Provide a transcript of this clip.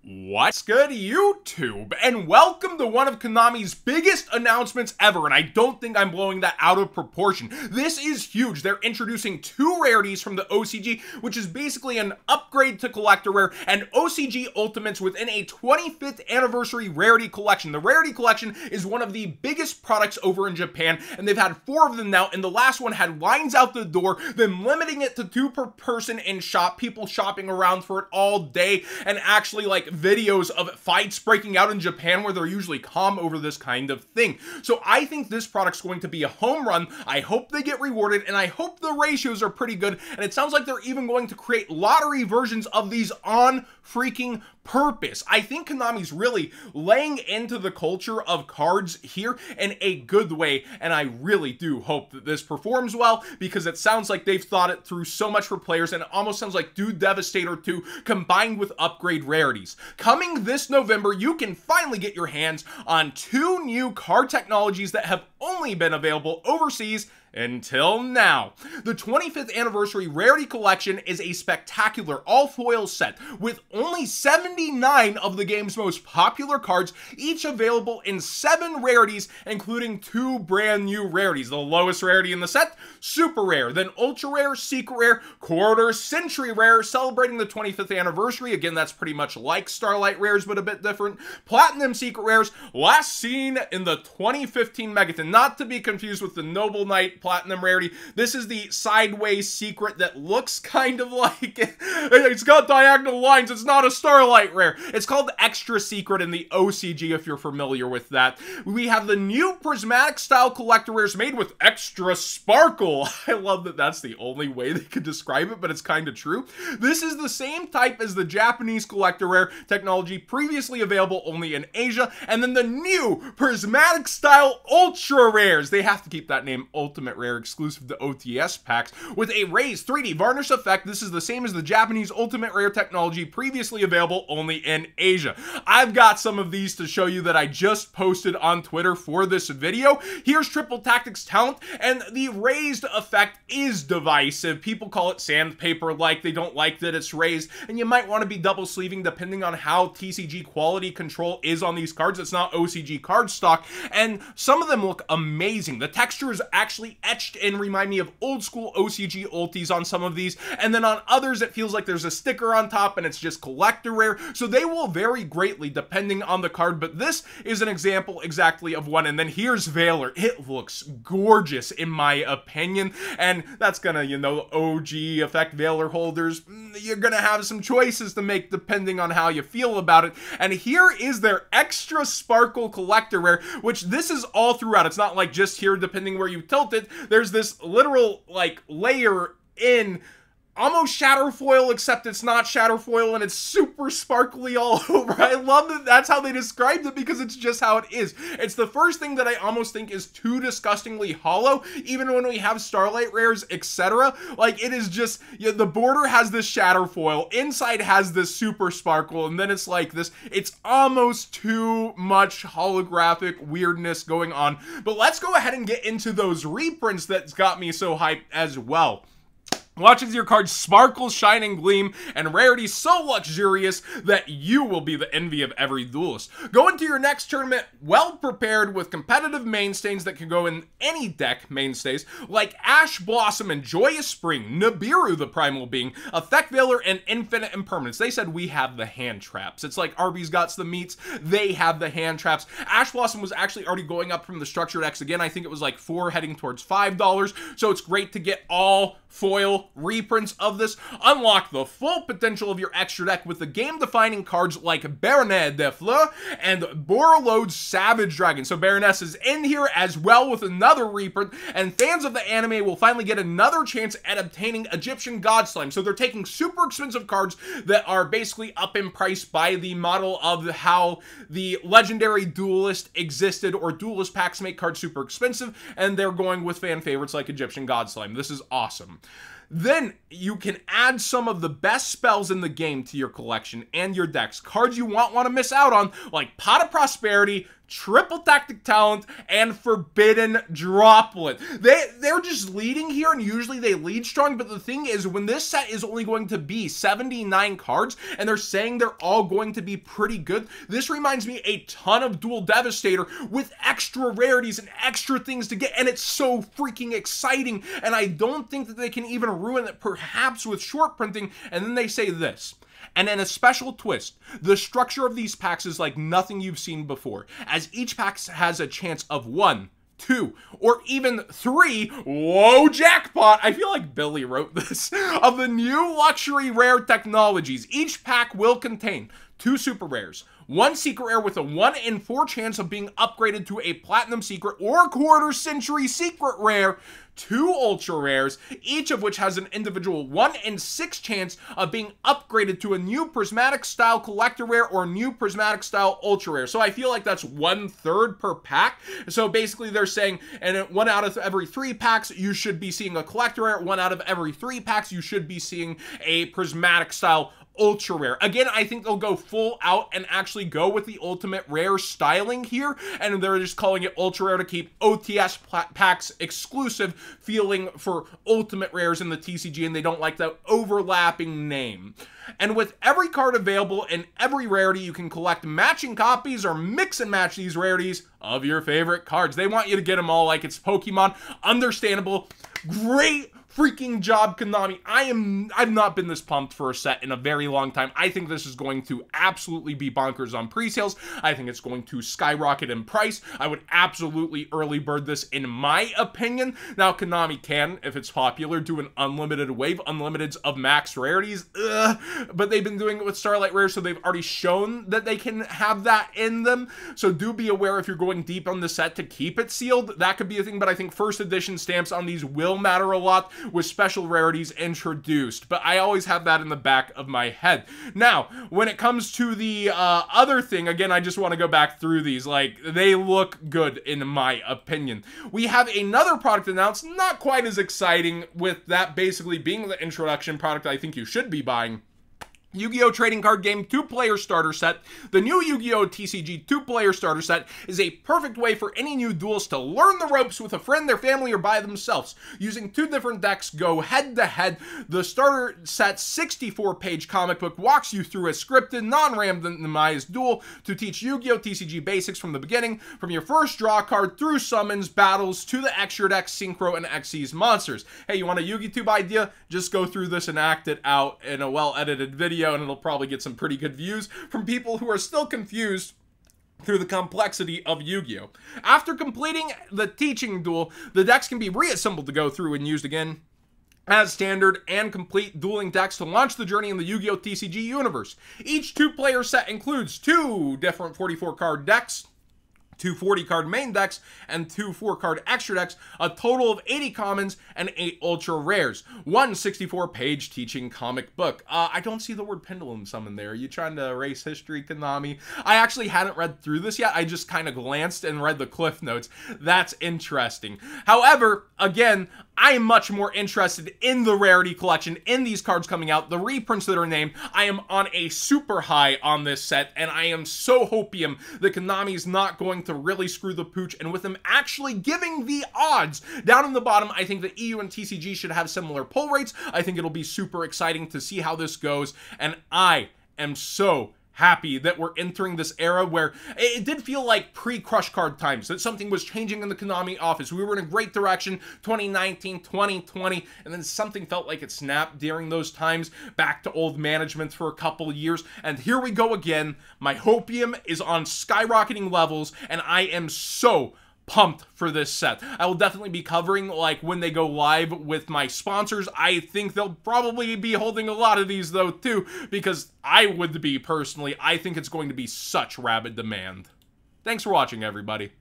What's good, YouTube? And welcome to one of Konami's biggest announcements ever, and I don't think I'm blowing that out of proportion. This is huge. They're introducing two rarities from the OCG, which is basically an upgrade to Collector Rare, and OCG Ultimates within a 25th anniversary Rarity Collection. The Rarity Collection is one of the biggest products over in Japan, and they've had 4 of them now, and the last one had lines out the door, them limiting it to 2 per person in shop, people shopping around for it all day, and actually like videos of fights breaking out in Japan where they're usually calm over this kind of thing. So I think this product's going to be a home run. I hope they get rewarded, and I hope the ratios are pretty good, and it sounds like they're even going to create lottery versions of these on freaking purpose. I think Konami's really laying into the culture of cards here in a good way, and I really do hope that this performs well, because it sounds like they've thought it through so much for players, and it almost sounds like Dude Devastator 2 combined with upgrade rarities. Coming this November, you can finally get your hands on 2 new card technologies that have only been available overseas until now. The 25th anniversary Rarity Collection is a spectacular all-foil set with only 79 of the game's most popular cards, each available in 7 rarities, including 2 brand new rarities. The lowest rarity in the set, Super Rare, then Ultra Rare, Secret Rare, Quarter Century Rare, celebrating the 25th anniversary. Again, that's pretty much like Starlight Rares, but a bit different. Platinum Secret Rares, last seen in the 2015 Megaton, not to be confused with the Noble Knight Platinum Rarity. This is the sideways secret that looks kind of like it's got diagonal lines. It's not a Starlight Rare. It's called Extra Secret in the OCG, if you're familiar with that. We have the new prismatic style collector rares made with extra sparkle. I love that that's the only way they could describe it, but it's kind of true. This is the same type as the Japanese collector rare technology previously available only in Asia, and then the new prismatic style ultra rares. They have to keep that name Ultimate Rare, exclusive to OTS packs, with a raised 3D varnish effect. This is the same as the Japanese Ultimate Rare technology previously available only in Asia. I've got some of these to show you that I just posted on Twitter for this video. Here's Triple Tactics Talent, and the raised effect is divisive. People call it sandpaper-like. They don't like that it's raised, and you might want to be double sleeving depending on how TCG quality control is on these cards. It's not OCG card stock, and some of them look amazing. The texture is actually etched and remind me of old school OCG ultis on some of these, and then on others it feels like there's a sticker on top and it's just collector rare, so they will vary greatly depending on the card, but this is an example exactly of one. And then here's Valor. It looks gorgeous in my opinion, and that's gonna, you know, OG effect Valor holders, you're gonna have some choices to make depending on how you feel about it. And here is their extra sparkle collector rare, which this is all throughout. It's not like just here depending where you tilt it. There's this literal like layer in almost shatterfoil, except it's not shatterfoil and it's super sparkly all over. I love that that's how they described it, because it's just how it is. It's the first thing that I almost think is too disgustingly hollow, even when we have Starlight Rares, etc. Like, it is just, yeah, the border has this shatterfoil, inside has this super sparkle, and then it's like this. It's almost too much holographic weirdness going on. But let's go ahead and get into those reprints that's got me so hyped as well. Watch as your cards sparkle, shine, and gleam, and rarity so luxurious that you will be the envy of every duelist. Go into your next tournament well prepared with competitive mainstays that can go in any deck mainstays, like Ash Blossom and Joyous Spring, Nibiru the Primal Being, Effect Valor, and Infinite Impermanence. They said we have the hand traps. It's like Arby's got the meats, they have the hand traps. Ash Blossom was actually already going up from the structured X again. I think it was like $4 heading towards $5, so it's great to get all foil reprints of this. Unlock the full potential of your extra deck with the game-defining cards like Baroness de Fleur and Borreload's Savage Dragon. So Baroness is in here as well with another reprint, and fans of the anime will finally get another chance at obtaining Egyptian God Slime. So they're taking super expensive cards that are basically up in price by the model of how the legendary duelist existed, or duelist packs make cards super expensive, and they're going with fan favorites like Egyptian God Slime. This is awesome. Then you can add some of the best spells in the game to your collection and your decks. Cards you won't want to miss out on, like Pot of Prosperity, Triple Tactic Talent, and Forbidden Droplet. They're just leading here, and usually they lead strong, but the thing is, when this set is only going to be 79 cards, and they're saying they're all going to be pretty good, this reminds me a ton of Dual Devastator with extra rarities and extra things to get, and it's so freaking exciting, and I don't think that they can even ruin it, perhaps with short printing. And then they say this: and in a special twist, the structure of these packs is like nothing you've seen before, as each pack has a chance of 1, 2, or even 3, whoa, jackpot, I feel like Billy wrote this, of the new luxury rare technologies. Each pack will contain 2 super rares, 1 secret rare with a 1 in 4 chance of being upgraded to a platinum secret or quarter century secret rare, 2 ultra rares, each of which has an individual 1 in 6 chance of being upgraded to a new prismatic style collector rare or new prismatic style ultra rare. So I feel like that's 1/3 per pack. So basically they're saying, and 1 out of every 3 packs, you should be seeing a collector rare. 1 out of every 3 packs, you should be seeing a prismatic style ultra rare. Again, I think they'll go full out and actually go with the ultimate rare styling here, and they're just calling it ultra rare to keep OTS packs exclusive feeling for ultimate rares in the TCG, and they don't like that overlapping name. And with every card available in every rarity, you can collect matching copies or mix and match these rarities of your favorite cards. They want you to get them all like it's Pokemon. Understandable. Great freaking job, Konami. I've not been this pumped for a set in a very long time. I think this is going to absolutely be bonkers on pre-sales. I think it's going to skyrocket in price. I would absolutely early bird this, in my opinion. Now, Konami can, if it's popular, do an unlimited wave, unlimiteds of max rarities. But they've been doing it with Starlight Rare, so they've already shown that they can have that in them. So do be aware if you're going deep on the set to keep it sealed. That could be a thing, but I think first edition stamps on these will matter a lot with special rarities introduced, but I always have that in the back of my head. Now, when it comes to the other thing, again, I just want to go back through these. Like, they look good in my opinion. We have another product announced, not quite as exciting, with that basically being the introduction product I think you should be buying. Yu-Gi-Oh! Trading Card Game 2-Player Starter Set. The new Yu-Gi-Oh! TCG 2-Player Starter Set is a perfect way for any new duelist to learn the ropes with a friend, their family, or by themselves. Using 2 different decks, go head-to-head. The starter set's 64-page comic book walks you through a scripted, non-randomized duel to teach Yu-Gi-Oh! TCG basics from the beginning, from your first draw card through summons, battles, to the extra deck, Synchro, and Xyz monsters. Hey, you want a Yu-Gi-Tube idea? Just go through this and act it out in a well-edited video, and it'll probably get some pretty good views from people who are still confused through the complexity of Yu-Gi-Oh! After completing the teaching duel, the decks can be reassembled to go through and used again as standard and complete dueling decks to launch the journey in the Yu-Gi-Oh! TCG universe. Each 2-player set includes 2 different 44-card decks, 2 40-card main decks, and 2 4-card extra decks, a total of 80 commons and 8 ultra rares. 1 64-page teaching comic book. I don't see the word pendulum summon there. Are you trying to erase history, Konami? I actually hadn't read through this yet. I just kind of glanced and read the cliff notes. That's interesting. However, again, I am much more interested in the Rarity collection, in these cards coming out, the reprints that are named. I am on a super high on this set, and I am so hopium that Konami's not going to really screw the pooch, and with them actually giving the odds. Down in the bottom, I think the EU and TCG should have similar pull rates. I think it'll be super exciting to see how this goes, and I am so happy that we're entering this era where it did feel like pre-crush card times, that something was changing in the Konami office. We were in a great direction, 2019, 2020, and then something felt like it snapped during those times, back to old management for a couple of years, and here we go again. My hopium is on skyrocketing levels, and I am so pumped for this set. I will definitely be covering, like, when they go live with my sponsors. I think they'll probably be holding a lot of these, though, too, because I would be, personally. I think it's going to be such rabid demand. Thanks for watching, everybody.